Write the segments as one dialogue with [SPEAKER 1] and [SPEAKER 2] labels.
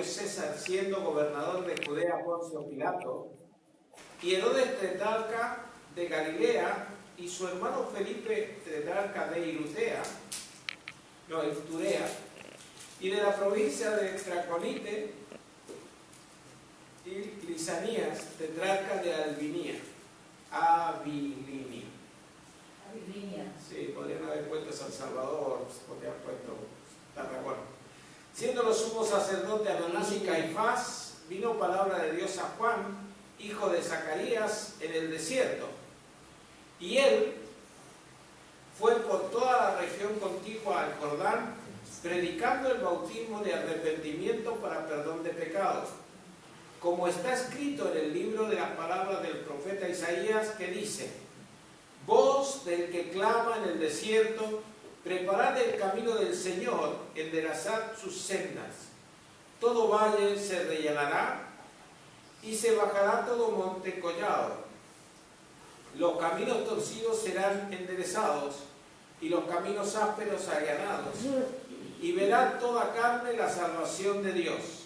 [SPEAKER 1] César siendo gobernador de Judea Poncio Pilato, y Herodes tetrarca de Galilea, y su hermano Felipe tetrarca de Iturea, y de la provincia de Traconite, y Lisanías tetrarca de Abilinia. Sí, podrían haber puesto San Salvador, podrían haber puesto Tarragona. Siendo los sumos sacerdotes Ananás y Caifás, vino palabra de Dios a Juan, hijo de Zacarías, en el desierto. Y él fue por toda la región contigua al Jordán, predicando el bautismo de arrepentimiento para perdón de pecados, como está escrito en el libro de las palabras del profeta Isaías, que dice: voz del que clama en el desierto, preparad el camino del Señor, enderezad sus sendas. Todo valle se rellenará y se bajará todo monte collado. Los caminos torcidos serán enderezados y los caminos ásperos allanados, y verá toda carne la salvación de Dios.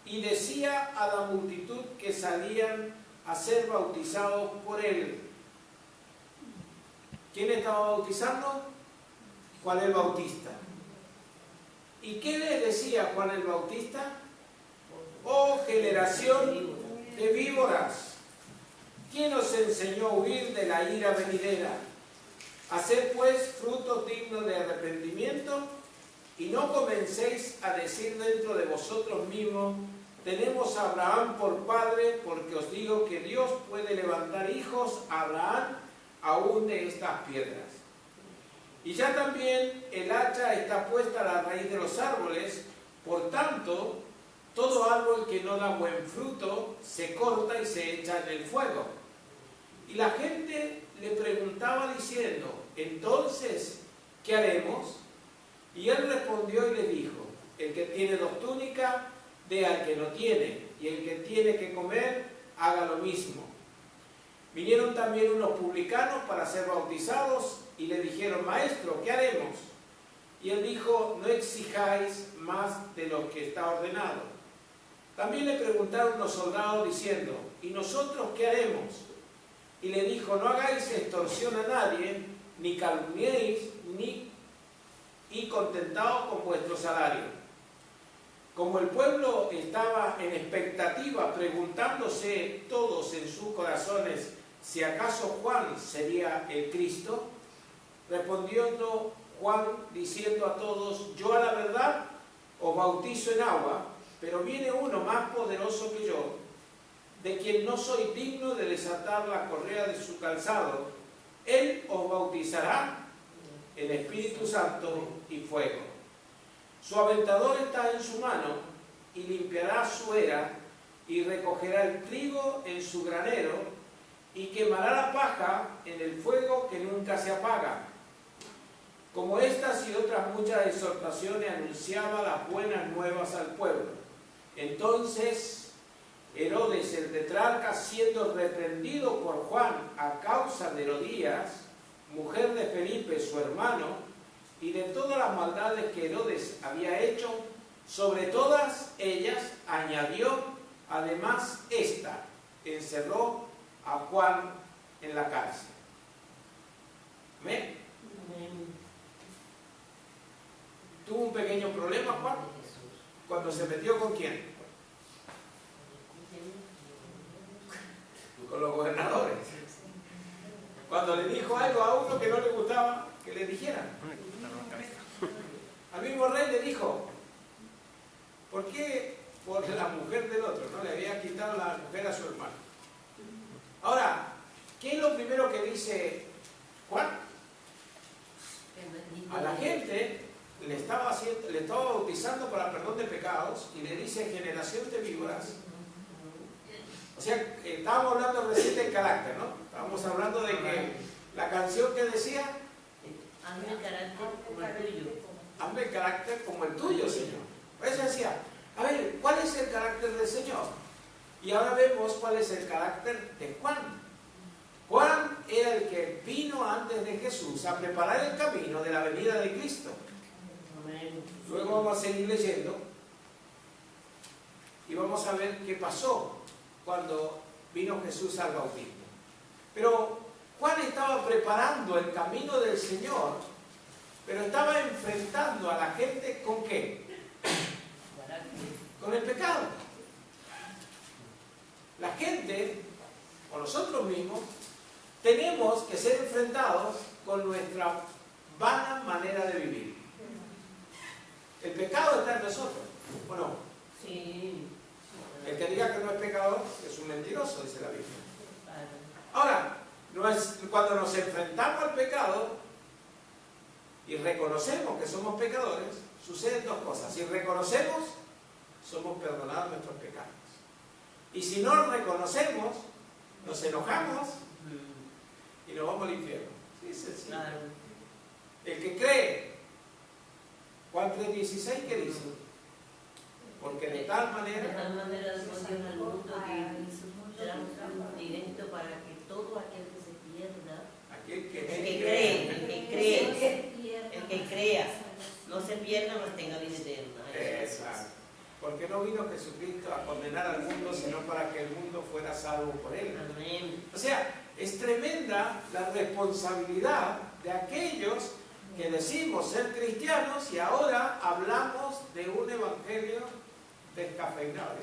[SPEAKER 1] Y decía a la multitud que salían a ser bautizados por él. ¿Quién estaba bautizando? Juan el Bautista. ¿Y qué les decía Juan el Bautista? Oh generación de víboras, ¿quién os enseñó a huir de la ira venidera? Haced pues frutos dignos de arrepentimiento, y no comencéis a decir dentro de vosotros mismos: tenemos a Abraham por padre, porque os digo que Dios puede levantar hijos a Abraham aún de estas piedras. Y ya también el hacha está puesta a la raíz de los árboles, por tanto, todo árbol que no da buen fruto se corta y se echa en el fuego. Y la gente le preguntaba diciendo: entonces, ¿qué haremos? Y él respondió y le dijo: el que tiene 2 túnicas, dé al que no tiene, y el que tiene que comer, haga lo mismo. Vinieron también unos publicanos para ser bautizados y le dijeron: maestro, ¿qué haremos? Y él dijo: no exijáis más de lo que está ordenado. También le preguntaron los soldados diciendo: ¿y nosotros qué haremos? Y le dijo: no hagáis extorsión a nadie, ni calumniéis, y contentaos con vuestro salario. Como el pueblo estaba en expectativa, preguntándose todos en sus corazones si acaso Juan sería el Cristo, respondiendo Juan diciendo a todos: yo a la verdad os bautizo en agua, pero viene uno más poderoso que yo, de quien no soy digno de desatar la correa de su calzado. Él os bautizará en Espíritu Santo y fuego. Su aventador está en su mano, y limpiará su era, y recogerá el trigo en su granero, y quemará la paja en el fuego que nunca se apaga. Como estas y otras muchas exhortaciones anunciaba las buenas nuevas al pueblo. Entonces Herodes el tetrarca, siendo reprendido por Juan a causa de Herodías, mujer de Felipe su hermano, y de todas las maldades que Herodes había hecho, sobre todas ellas añadió además esta: encerró a Juan en la cárcel. ¿Amén? ¿Tuvo un pequeño problema Juan? ¿Cuando se metió con quién? Con los gobernadores. Cuando le dijo algo a uno que no le gustaba que le dijeran. Al mismo rey le dijo: ¿por qué por la mujer del otro? No le había quitado la mujer a su hermano. Ahora, ¿qué es lo primero que dice Juan? A la gente le estaba bautizando para perdón de pecados, y le dice: generación de víboras. O sea, estábamos hablando recién del carácter, ¿no? Estábamos hablando de que la canción que decía:
[SPEAKER 2] hazme el carácter como el tuyo.
[SPEAKER 1] Hazme el carácter como el tuyo, Señor. Por eso decía: a ver, ¿cuál es el carácter del Señor? Y ahora vemos cuál es el carácter de Juan. Juan era el que vino antes de Jesús a preparar el camino de la venida de Cristo. Luego vamos a seguir leyendo. vamos a ver qué pasó cuando vino Jesús al bautismo. Pero Juan estaba preparando el camino del Señor, pero estaba enfrentando a la gente ¿con qué? Con el pecado. La gente, o nosotros mismos, tenemos que ser enfrentados con nuestra vana manera de vivir. El pecado está en nosotros, ¿o no?
[SPEAKER 2] Sí.
[SPEAKER 1] El que diga que no es pecador es un mentiroso, dice la Biblia. Ahora, cuando nos enfrentamos al pecado y reconocemos que somos pecadores, suceden dos cosas. Si reconocemos, somos perdonados nuestros pecados. Y si no reconocemos, nos enojamos y nos vamos al infierno. Sí, es sencillo.
[SPEAKER 2] Claro.
[SPEAKER 1] El que cree, Juan 3:16, ¿qué dice? Porque de tal manera
[SPEAKER 2] Dios al mundo que será un directo para que todo aquel que se pierda,
[SPEAKER 1] aquel que
[SPEAKER 2] el que crea, no se pierda, mas tenga vida eterna.
[SPEAKER 1] Exacto. Porque no vino Jesucristo a condenar al mundo, sino para que el mundo fuera salvo por él.
[SPEAKER 2] Amén.
[SPEAKER 1] O sea, es tremenda la responsabilidad de aquellos que decimos ser cristianos y ahora hablamos de un evangelio descafeinado.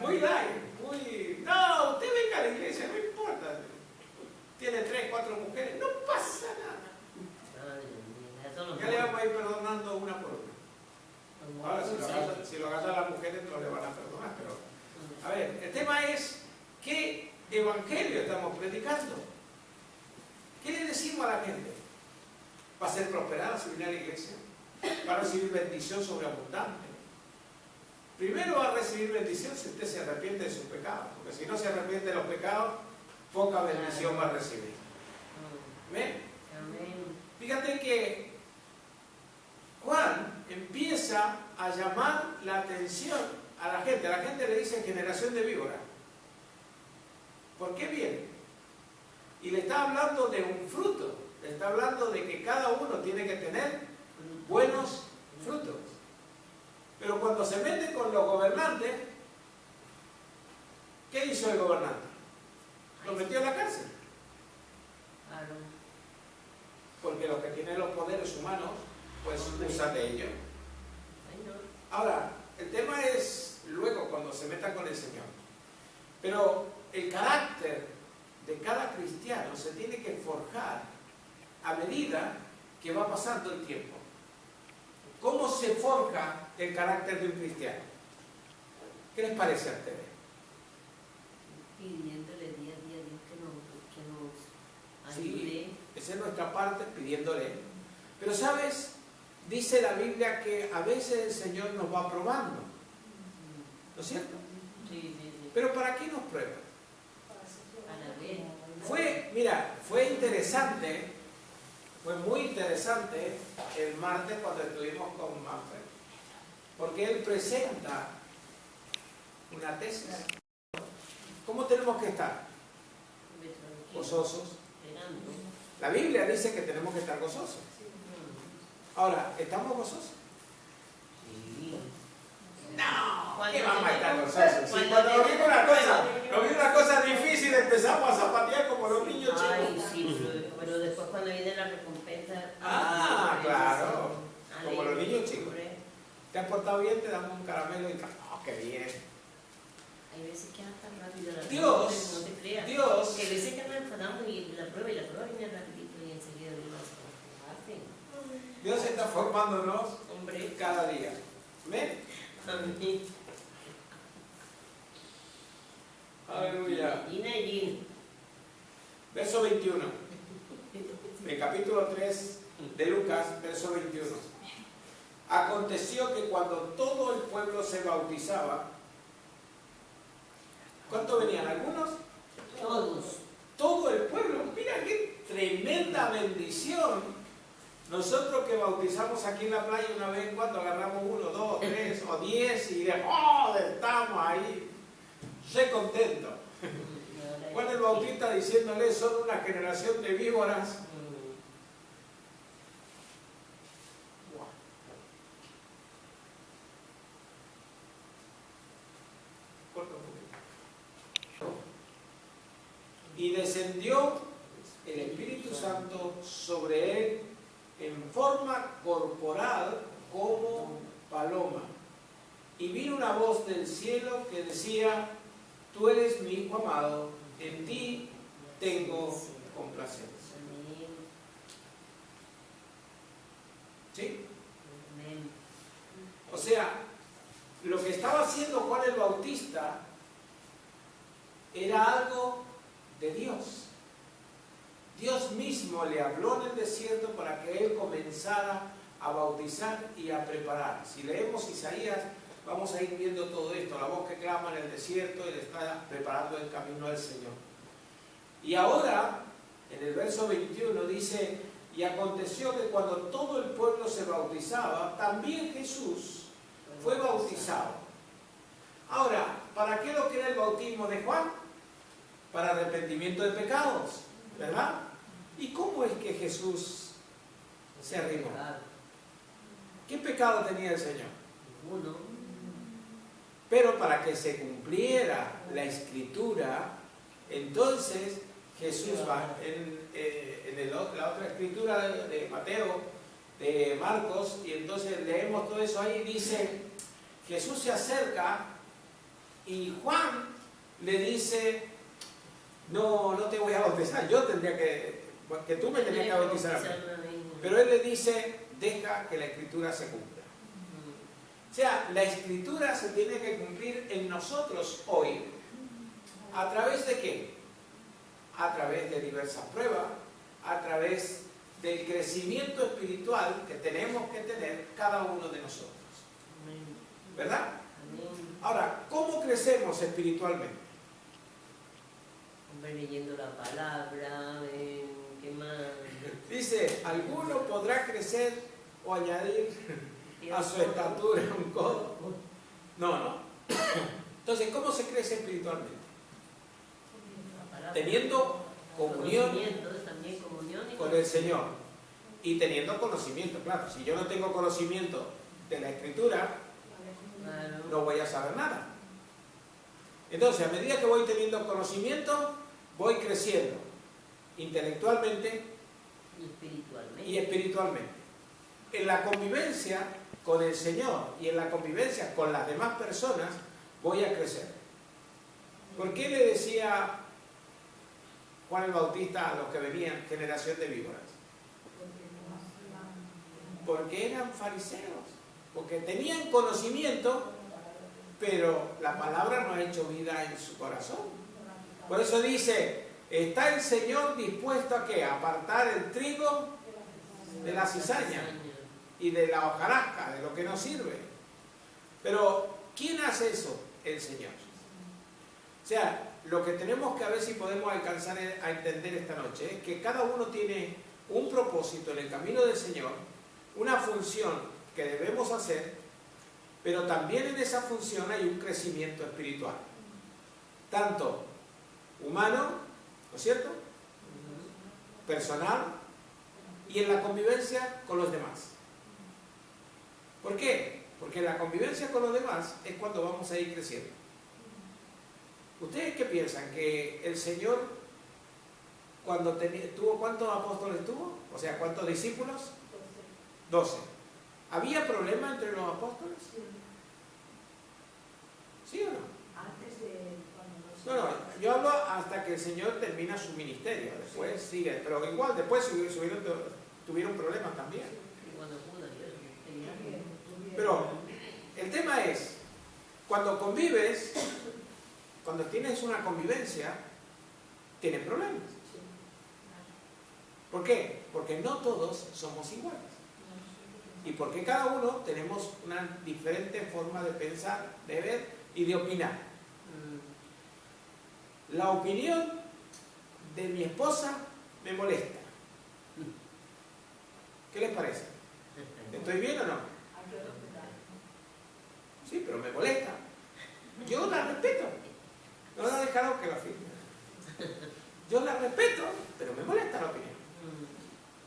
[SPEAKER 1] Muy light, muy... No, usted venga a la iglesia, no importa. Tiene 3, 4 mujeres, no pasa nada. Ya le vamos a ir perdonando una por una. Ahora, si lo agarran las mujeres no le van a perdonar, pero... A ver, el tema es, ¿qué evangelio estamos predicando? ¿Qué le decimos a la gente? ¿Va a ser prosperada si viene a la iglesia? ¿Va a recibir bendición sobreabundante? Primero va a recibir bendición si usted se arrepiente de sus pecados, porque si no se arrepiente de los pecados, poca bendición va a recibir. ¿Ven? Fíjate que Juan empieza a llamar la atención a la gente. A la gente le dice generación de víbora. ¿Por qué viene? Y le está hablando de un fruto. Le está hablando de que cada uno tiene que tener buenos frutos. Pero cuando se mete con los gobernantes, ¿qué hizo el gobernante? Lo metió en la cárcel. Porque los que tienen los poderes humanos, pues usan de ellos. Ahora, el tema es luego cuando se metan con el Señor. Pero el carácter de cada cristiano se tiene que forjar a medida que va pasando el tiempo. ¿Cómo se forja el carácter de un cristiano? ¿Qué les parece a ustedes?
[SPEAKER 2] Pidiéndole día a día a Dios que nos ayude.
[SPEAKER 1] Sí, esa es nuestra parte, pidiéndole. Pero ¿sabes? Dice la Biblia que a veces el Señor nos va probando. ¿No es cierto?
[SPEAKER 2] Sí.
[SPEAKER 1] ¿Pero para qué nos prueba?
[SPEAKER 2] Para ver.
[SPEAKER 1] Fue interesante, fue muy interesante el martes cuando estuvimos con Manfred, porque él presenta una tesis. ¿Cómo tenemos que estar? Gozosos. La Biblia dice que tenemos que estar gozosos. Ahora, ¿estamos gozosos? No, ¿qué vamos a estar gozosos? Si cuando nos viene una cosa difícil empezamos a zapatear como los niños chicos.
[SPEAKER 2] Ay, sí, pero después cuando viene la recompensa...
[SPEAKER 1] Claro, como los niños chicos. ¿Te has portado bien? Te damos un caramelo y qué bien.
[SPEAKER 2] Hay veces que hasta rápido la
[SPEAKER 1] Dios,
[SPEAKER 2] no te creas.
[SPEAKER 1] Dios.
[SPEAKER 2] Porque hay veces que nos enfadamos y la prueba viene rapidito y enseguida Dios hace.
[SPEAKER 1] Dios está formándonos cada día. ¿Ven?
[SPEAKER 2] Amén.
[SPEAKER 1] Aleluya.
[SPEAKER 2] Gina.
[SPEAKER 1] Verso 21. El capítulo 3 de Lucas, verso 21. Aconteció que cuando todo el pueblo se bautizaba, ¿cuántos venían? ¿Algunos?
[SPEAKER 2] Todos.
[SPEAKER 1] Todo el pueblo. Mira qué tremenda bendición. Nosotros que bautizamos aquí en la playa una vez, cuando agarramos 1, 2, 3 o 10 y estamos ahí. Sé contento. Juan el Bautista diciéndole, son una generación de víboras. y descendió el Espíritu Santo sobre él en forma corporal como paloma. Y vino una voz del cielo que decía: tú eres mi Hijo amado, en ti tengo complacencia. ¿Sí? O sea, lo que estaba haciendo Juan el Bautista era algo de Dios. Dios mismo le habló en el desierto para que él comenzara a bautizar y a preparar. Si leemos Isaías, vamos a ir viendo todo esto, la voz que clama en el desierto y le está preparando el camino al Señor. Y ahora, en el verso 21 dice: y aconteció que cuando todo el pueblo se bautizaba, también Jesús fue bautizado. Ahora, ¿para qué lo que era el bautismo de Juan? Para arrepentimiento de pecados, ¿verdad? ¿Y cómo es que Jesús se arrimó? ¿Qué pecado tenía el Señor?
[SPEAKER 2] Uno.
[SPEAKER 1] Pero para que se cumpliera la Escritura, entonces Jesús va la otra escritura de Mateo, de Marcos, y entonces leemos todo eso ahí. Dice: Jesús se acerca y Juan le dice: no te voy a bautizar, yo tendría que tú me tenías que bautizar a mí. Pero él le dice: deja que la Escritura se cumpla. O sea, la Escritura se tiene que cumplir en nosotros hoy. ¿A través de qué? A través de diversas pruebas, a través del crecimiento espiritual que tenemos que tener cada uno de nosotros. ¿Verdad? Ahora, ¿cómo crecemos espiritualmente?
[SPEAKER 2] Leyendo la palabra, ¿qué más?
[SPEAKER 1] Dice: alguno podrá crecer o añadir a su estatura un codo. No. Entonces, ¿cómo se crece espiritualmente? Teniendo comunión con el Señor y teniendo conocimiento. Claro, si yo no tengo conocimiento de la Escritura, no voy a saber nada. Entonces, a medida que voy teniendo conocimiento, voy creciendo intelectualmente y espiritualmente. En la convivencia con el Señor y en la convivencia con las demás personas, voy a crecer. ¿Por qué le decía Juan el Bautista a los que venían: generación de víboras? Porque eran fariseos, porque tenían conocimiento, pero la palabra no ha hecho vida en su corazón. Por eso dice: ¿está el Señor dispuesto a qué? A apartar el trigo de la cizaña y de la hojarasca, de lo que no sirve. Pero ¿quién hace eso? El Señor. O sea, lo que tenemos que ver si podemos alcanzar a entender esta noche es que cada uno tiene un propósito en el camino del Señor, una función que debemos hacer, pero también en esa función hay un crecimiento espiritual, tanto humano, ¿no es cierto?, personal, y en la convivencia con los demás. ¿Por qué? Porque en la convivencia con los demás es cuando vamos a ir creciendo. ¿Ustedes qué piensan? ¿Que el Señor, cuando tuvo, cuántos apóstoles tuvo? O sea, ¿cuántos discípulos? 12. ¿Había problema entre los apóstoles? ¿Sí o no?
[SPEAKER 3] Antes de cuando
[SPEAKER 1] No, yo hablo hasta que el Señor termina su ministerio. Después sigue, pero igual después tuvieron problemas también. Pero el tema es, cuando convives, cuando tienes una convivencia, tienes problemas. ¿Por qué? Porque no todos somos iguales. Y porque cada uno tenemos una diferente forma de pensar, de ver y de opinar. La opinión de mi esposa me molesta. ¿Qué les parece? ¿Estoy bien o no? Sí, pero me molesta. Yo la respeto. No la he dejado que la firme. Yo la respeto, pero me molesta la opinión.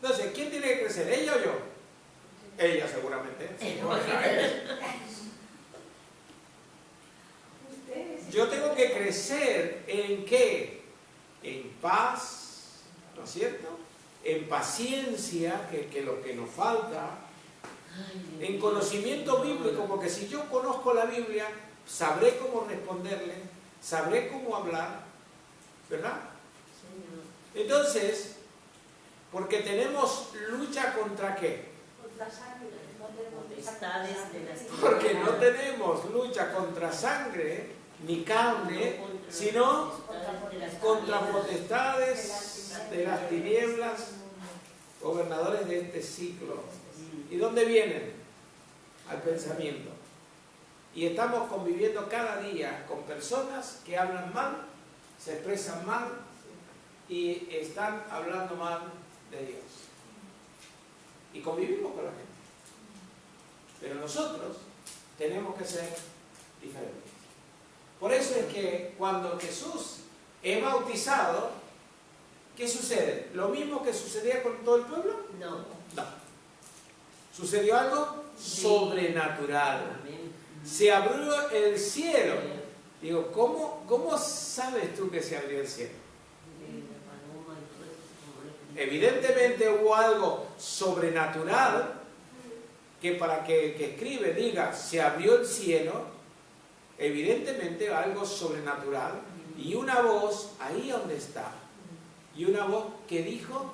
[SPEAKER 1] Entonces, ¿quién tiene que crecer? ¿Ella o yo? Ella seguramente. Yo tengo que crecer ¿en qué? ¿En paz, ¿no es cierto? En paciencia, que es lo que nos falta, en conocimiento bíblico, porque si yo conozco la Biblia, sabré cómo responderle, sabré cómo hablar, ¿verdad? Entonces, porque tenemos lucha contra ¿qué?
[SPEAKER 3] Contra sangre, no tenemos
[SPEAKER 2] Potestades de las
[SPEAKER 1] Porque no tenemos lucha contra sangre ni carne, sino contra potestades de las tinieblas, gobernadores de este siglo. ¿Y dónde vienen? Al pensamiento. Y estamos conviviendo cada día con personas que hablan mal, se expresan mal y están hablando mal de Dios. Y convivimos con la gente. Pero nosotros tenemos que ser diferentes. Por eso es que cuando Jesús es bautizado, ¿qué sucede? ¿Lo mismo que sucedía con todo el pueblo?
[SPEAKER 2] No.
[SPEAKER 1] No. Sucedió algo sobrenatural.
[SPEAKER 2] Amén.
[SPEAKER 1] Se abrió el cielo. Digo, ¿cómo sabes tú que se abrió el cielo? Evidentemente hubo algo sobrenatural que para que el que escribe diga se abrió el cielo, evidentemente algo sobrenatural y una voz ahí donde está, y una voz que dijo: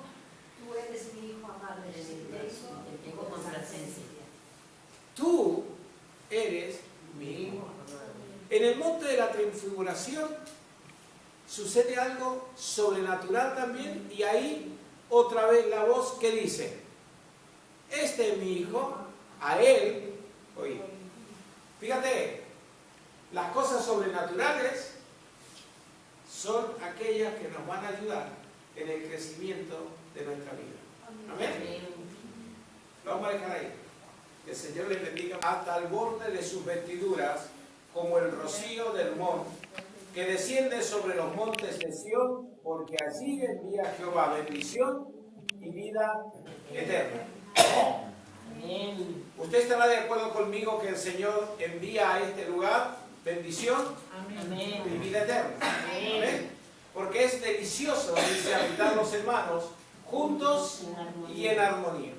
[SPEAKER 3] Tú eres mi hijo amado,
[SPEAKER 2] Te tengo complacencia.
[SPEAKER 1] tú eres mi hijo. En el monte de la transfiguración sucede algo sobrenatural también, y ahí otra vez la voz que dice: este es mi hijo, a él oí. Fíjate, las cosas sobrenaturales son aquellas que nos van a ayudar en el crecimiento de nuestra vida. Amén. Lo vamos a dejar ahí. Que el Señor les bendiga hasta el borde de sus vestiduras, como el rocío del monte, que desciende sobre los montes de Sión, porque allí envía Jehová bendición y vida eterna.
[SPEAKER 2] Amén.
[SPEAKER 1] ¿Usted estará de acuerdo conmigo que el Señor envía a este lugar bendición
[SPEAKER 2] Amén.
[SPEAKER 1] y vida eterna? Amén. Porque es delicioso, dice, habitar los hermanos juntos y en armonía.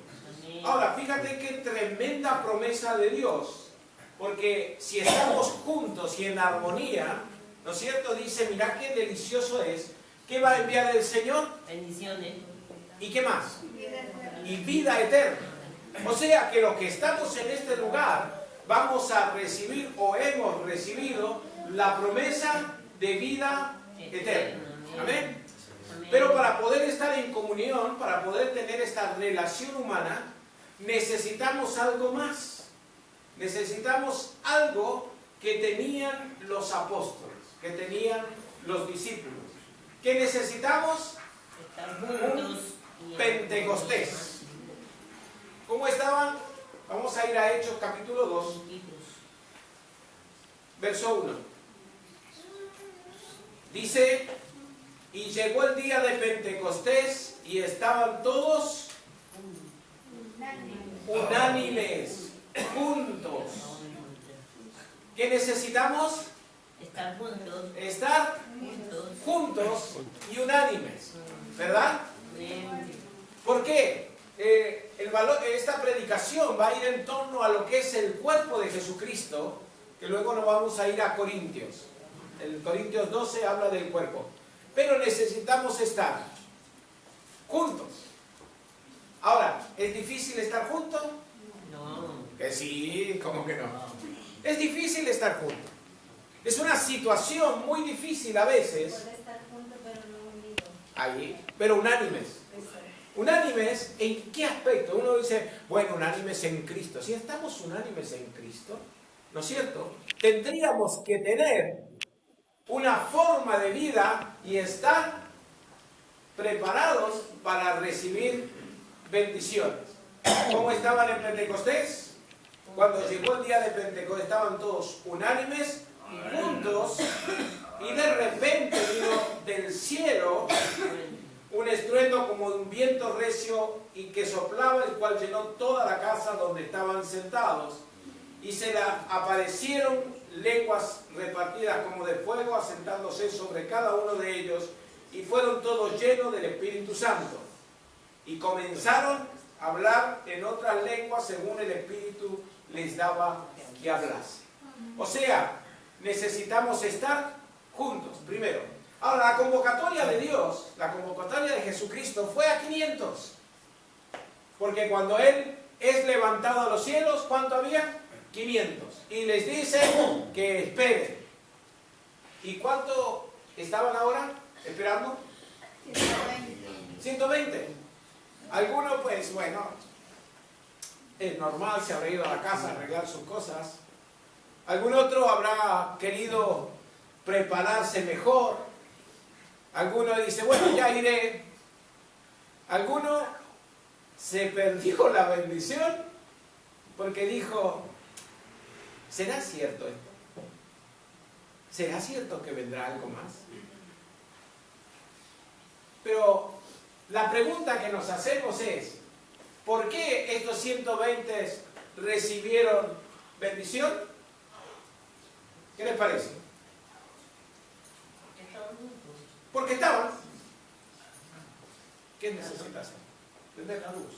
[SPEAKER 1] Ahora, fíjate qué tremenda promesa de Dios, porque si estamos juntos y en armonía, ¿no es cierto? Dice, mirá qué delicioso es. ¿Qué va a enviar el Señor?
[SPEAKER 2] Bendiciones.
[SPEAKER 1] ¿Y qué más? Y vida eterna. O sea que los que estamos en este lugar vamos a recibir o hemos recibido la promesa de vida eterna. Amén. Pero para poder estar en comunión, para poder tener esta relación humana, necesitamos algo más. Necesitamos algo que tenían los apóstoles, que tenían los discípulos. ¿Qué necesitamos?
[SPEAKER 2] Estar juntos.
[SPEAKER 1] Un Pentecostés. ¿Cómo estaban? Vamos a ir a Hechos capítulo 2, verso 1. Dice: y llegó el día de Pentecostés y estaban todos unánimes, juntos. ¿Qué necesitamos?
[SPEAKER 2] Estar juntos.
[SPEAKER 1] Estar juntos y unánimes, ¿verdad? ¿Por qué? Esta predicación va a ir en torno a lo que es el cuerpo de Jesucristo, que luego nos vamos a ir a Corintios. El Corintios 12 habla del cuerpo. Pero necesitamos estar juntos. Ahora, ¿es difícil estar juntos?
[SPEAKER 2] No.
[SPEAKER 1] Que sí, ¿cómo que no? Es difícil estar juntos. Es una situación muy difícil a veces.
[SPEAKER 3] Puede estar juntos pero no unidos.
[SPEAKER 1] Ahí, pero unánimes. Unánimes, ¿en qué aspecto? Uno dice, bueno, unánimes en Cristo. Si estamos unánimes en Cristo, ¿no es cierto? Tendríamos que tener una forma de vida y estar preparados para recibir bendiciones. ¿Cómo estaban en Pentecostés? Cuando llegó el día de Pentecostés estaban todos unánimes y juntos, y de repente vino del cielo un estruendo como de un viento recio y que soplaba, el cual llenó toda la casa donde estaban sentados, y se le aparecieron lenguas repartidas como de fuego, asentándose sobre cada uno de ellos, y fueron todos llenos del Espíritu Santo y comenzaron a hablar en otras lenguas según el Espíritu les daba que hablase. O sea, necesitamos estar juntos, primero. Ahora, la convocatoria de Dios, la convocatoria de Jesucristo fue a 500. Porque cuando Él es levantado a los cielos, ¿cuánto había? 500. Y les dice que esperen. ¿Y cuánto estaban ahora esperando? 120. Algunos, pues, bueno, es normal, se habrá ido a la casa a arreglar sus cosas. Algún otro habrá querido prepararse mejor. Alguno dice, bueno, ya iré. Alguno se perdió la bendición porque dijo, ¿será cierto esto? ¿Será cierto que vendrá algo más? Pero la pregunta que nos hacemos es, ¿por qué estos 120 recibieron bendición? ¿Qué les parece?
[SPEAKER 2] Porque estaban juntos.
[SPEAKER 1] Porque estaban. ¿Qué necesitas hacer? Prender la luz.